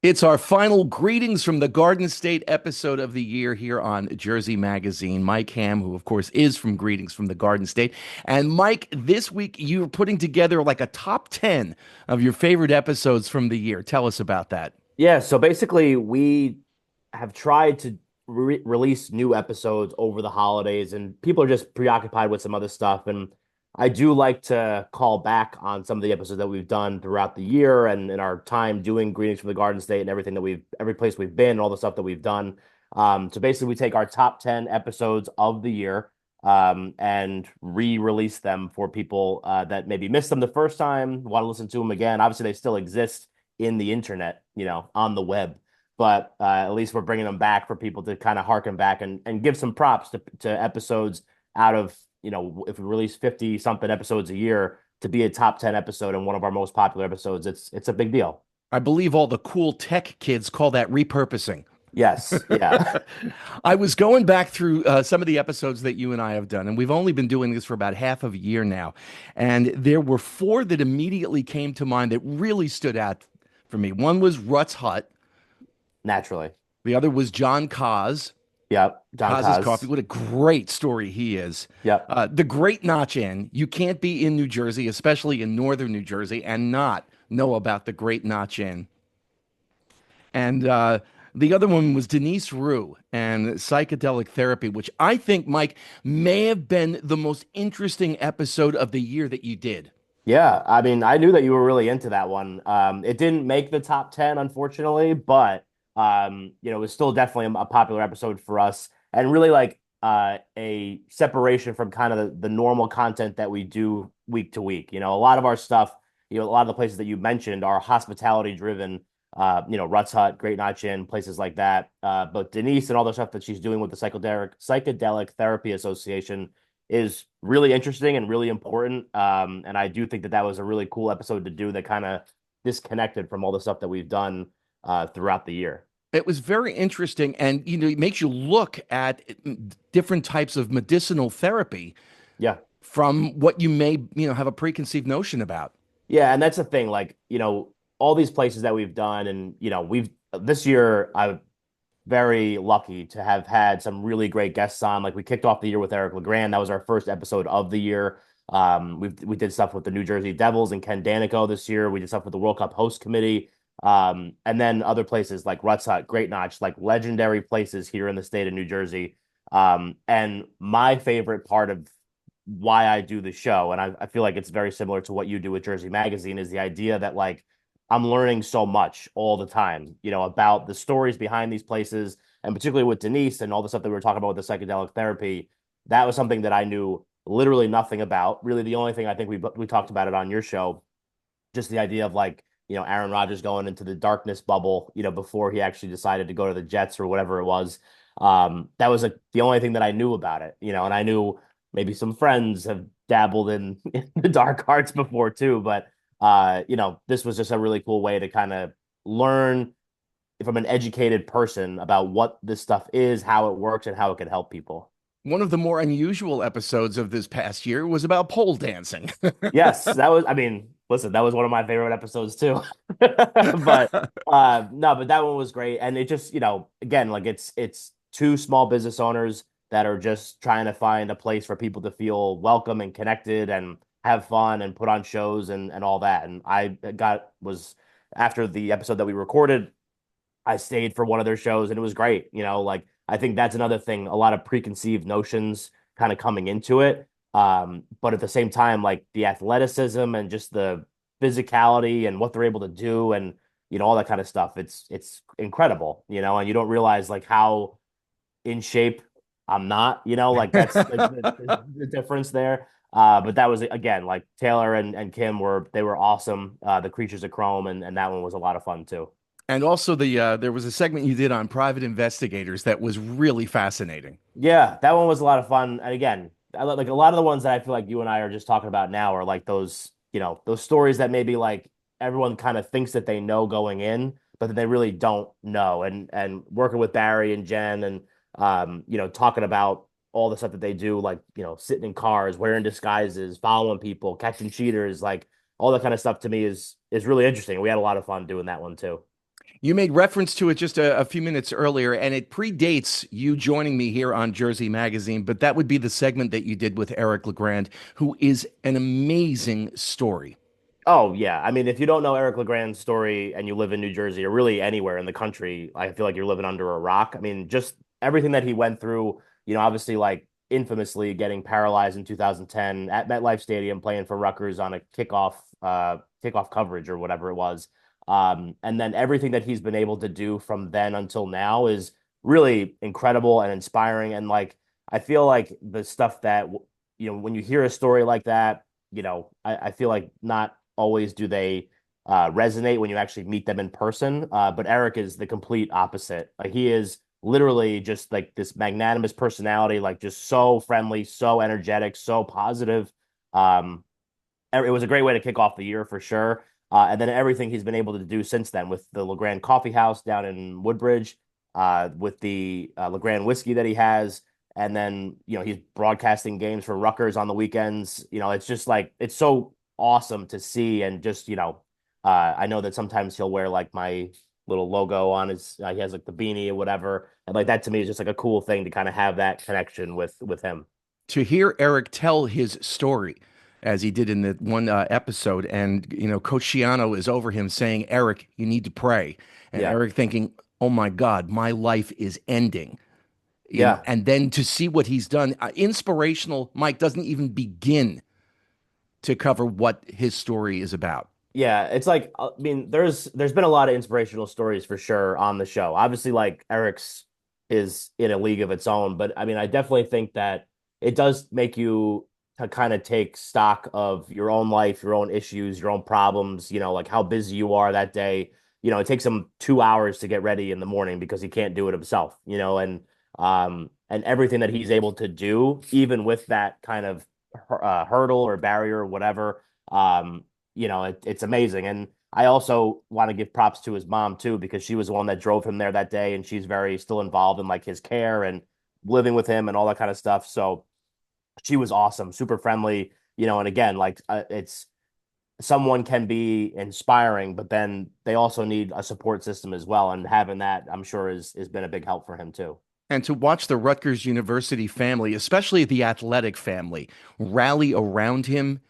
It's our final Greetings from the Garden State episode of the year here on Jersey Magazine. Mike Ham, who of course is from Greetings from the Garden State. And Mike, this week you're putting together like a top 10 of your favorite episodes from the year. Tell us about that. Yeah, so basically, we have tried to release new episodes over the holidays, and people are just preoccupied with some other stuff. And I do like to call back on some of the episodes that we've done throughout the year and in our time doing Greetings from the Garden State and everything that every place we've been, and all the stuff that we've done. So basically, we take our top 10 episodes of the year, and re-release them for people that maybe missed them the first time, want to listen to them again. Obviously, they still exist in the internet, on the web. But at least we're bringing them back for people to kind of harken back and give some props to episodes out of, if we release 50 something episodes a year to be a top 10 episode and one of our most popular episodes, it's a big deal. I believe all the cool tech kids call that repurposing. Yes. Yeah. I was going back through some of the episodes that you and I have done, and we've only been doing this for about half of a year now. And there were four that immediately came to mind that really stood out for me. One was Rutt's Hut. Naturally. The other was John Kaz. Yep. John Kaz's Coffee. Kaz. What a great story he is. Yep. The Great Notch Inn. You can't be in New Jersey, especially in northern New Jersey, and not know about the Great Notch Inn. And the other one was Denise Rue and psychedelic therapy, which I think, Mike, may have been the most interesting episode of the year that you did. Yeah, I mean, I knew that you were really into that one. It didn't make the top 10, unfortunately, but it was still definitely a popular episode for us and really like a separation from kind of the normal content that we do week to week. A lot of our stuff, a lot of the places that you mentioned are hospitality driven, Ruts Hut, Great Notch Inn, places like that. But Denise and all the stuff that she's doing with the Psychedelic Therapy Association is really interesting and really important. And I do think that that was a really cool episode to do that kind of disconnected from all the stuff that we've done throughout the year. It was very interesting, and it makes you look at different types of medicinal therapy Yeah. from what you may, have a preconceived notion about. Yeah. And that's the thing, like, all these places that we've done, and, we've this year, I'm very lucky to have had some really great guests on. Like we kicked off the year with Eric LeGrand. That was our first episode of the year. We did stuff with the New Jersey Devils and Ken Danico this year. We did stuff with the World Cup host committee. And then other places like Ruts Hut, Great Notch, like legendary places here in the state of New Jersey. And my favorite part of why I do the show, and I feel like it's very similar to what you do with Jersey Magazine, is the idea that like I'm learning so much all the time, about the stories behind these places, and particularly with Denise and all the stuff that we were talking about with the psychedelic therapy. That was something that I knew literally nothing about. Really, the only thing I think we talked about it on your show, just the idea of like, Aaron Rodgers going into the darkness bubble, before he actually decided to go to the Jets or whatever it was. That was like the only thing that I knew about it, and I knew maybe some friends have dabbled in the dark arts before too, but this was just a really cool way to kind of learn from an educated person about what this stuff is, how it works, and how it can help people. One of the more unusual episodes of this past year was about pole dancing. Yes, that was, I mean, listen, that was one of my favorite episodes too. But no, but that one was great. And it just, again, like it's two small business owners that are just trying to find a place for people to feel welcome and connected and have fun and put on shows and all that. And I was after the episode that we recorded, I stayed for one of their shows and it was great. Like I think that's another thing, a lot of preconceived notions kind of coming into it. But at the same time, like the athleticism and just the physicality and what they're able to do and all that kind of stuff. It's incredible, and you don't realize like how in shape I'm not, like that's the difference there. But that was again like Taylor and Kim were awesome. The Creatures of Chrome and that one was a lot of fun too. And also there was a segment you did on private investigators that was really fascinating. Yeah, that one was a lot of fun. And again, like a lot of the ones that I feel like you and I are just talking about now are like those, those stories that maybe like everyone kind of thinks that they know going in, but that they really don't know. And working with Barry and Jen and talking about all the stuff that they do, like, sitting in cars, wearing disguises, following people, catching cheaters, like all that kind of stuff to me is really interesting. We had a lot of fun doing that one too. You made reference to it just a few minutes earlier, and it predates you joining me here on Jersey Magazine, but that would be the segment that you did with Eric LeGrand, who is an amazing story. Oh yeah, I mean, if you don't know Eric LeGrand's story and you live in New Jersey or really anywhere in the country, I feel like you're living under a rock. I mean, just everything that he went through, obviously like infamously getting paralyzed in 2010 at MetLife Stadium playing for Rutgers on a kickoff coverage or whatever it was. And then everything that he's been able to do from then until now is really incredible and inspiring. And like I feel like the stuff that when you hear a story like that, I feel like not always do they resonate when you actually meet them in person. But Eric is the complete opposite. Like he is literally just like this magnanimous personality, like just so friendly, so energetic, so positive. Um, it was a great way to kick off the year for sure. And then everything he's been able to do since then with the LeGrand Coffee House down in Woodbridge, with the LeGrand whiskey that he has. And then, he's broadcasting games for Rutgers on the weekends. It's just like, it's so awesome to see. And just, I know that sometimes he'll wear like my little logo on his, he has like the beanie or whatever. And like that to me is just like a cool thing to kind of have that connection with him. To hear Eric tell his story, as he did in the one episode, and Coach Shiano is over him saying, "Eric, you need to pray," and Yeah. Eric thinking, "Oh my God, my life is ending." Yeah. And then to see what he's done, inspirational. Mike doesn't even begin to cover what his story is about. Yeah, it's like I mean, there's been a lot of inspirational stories for sure on the show. Obviously, like Eric's is in a league of its own, but I mean, I definitely think that it does make you to kind of take stock of your own life, your own issues, your own problems, like how busy you are that day. It takes him 2 hours to get ready in the morning because he can't do it himself, and everything that he's able to do, even with that kind of hurdle or barrier or whatever. It's amazing. And I also want to give props to his mom too, because she was the one that drove him there that day, and she's very still involved in like his care and living with him and all that kind of stuff. So she was awesome, super friendly, and again, like it's someone can be inspiring, but then they also need a support system as well. And having that, I'm sure has been a big help for him too. And to watch the Rutgers University family, especially the athletic family, rally around him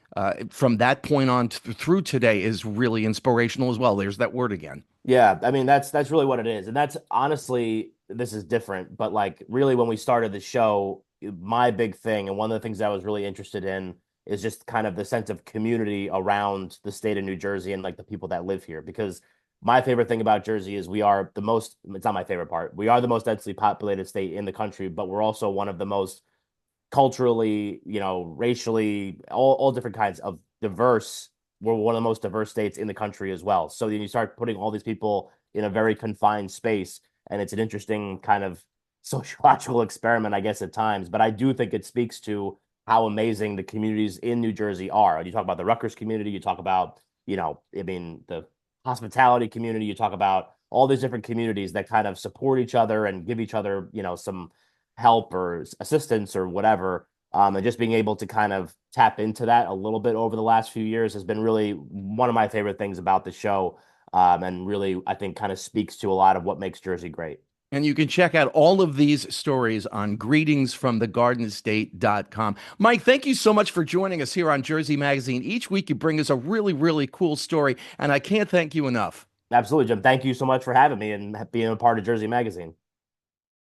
from that point on through today is really inspirational as well. There's that word again. Yeah, I mean that's really what it is. And that's honestly this is different, but like really when we started the show, my big thing and one of the things I was really interested in is just kind of the sense of community around the state of New Jersey and like the people that live here because my favorite thing about Jersey is we are the most it's not my favorite part. We are the most densely populated state in the country, but we're also one of the most culturally, racially, all different kinds of diverse. We're one of the most diverse states in the country as well. So then you start putting all these people in a very confined space, and it's an interesting kind of sociological experiment, I guess, at times. But I do think it speaks to how amazing the communities in New Jersey are. You talk about the Rutgers community, you talk about, I mean, the hospitality community, you talk about all these different communities that kind of support each other and give each other, some help or assistance or whatever. And just being able to kind of tap into that a little bit over the last few years has been really one of my favorite things about the show. And really, I think kind of speaks to a lot of what makes Jersey great. And you can check out all of these stories on greetingsfromthegardenestate.com. Mike, thank you so much for joining us here on Jersey Magazine. Each week you bring us a really, really cool story, and I can't thank you enough. Absolutely, Jim. Thank you so much for having me and being a part of Jersey Magazine.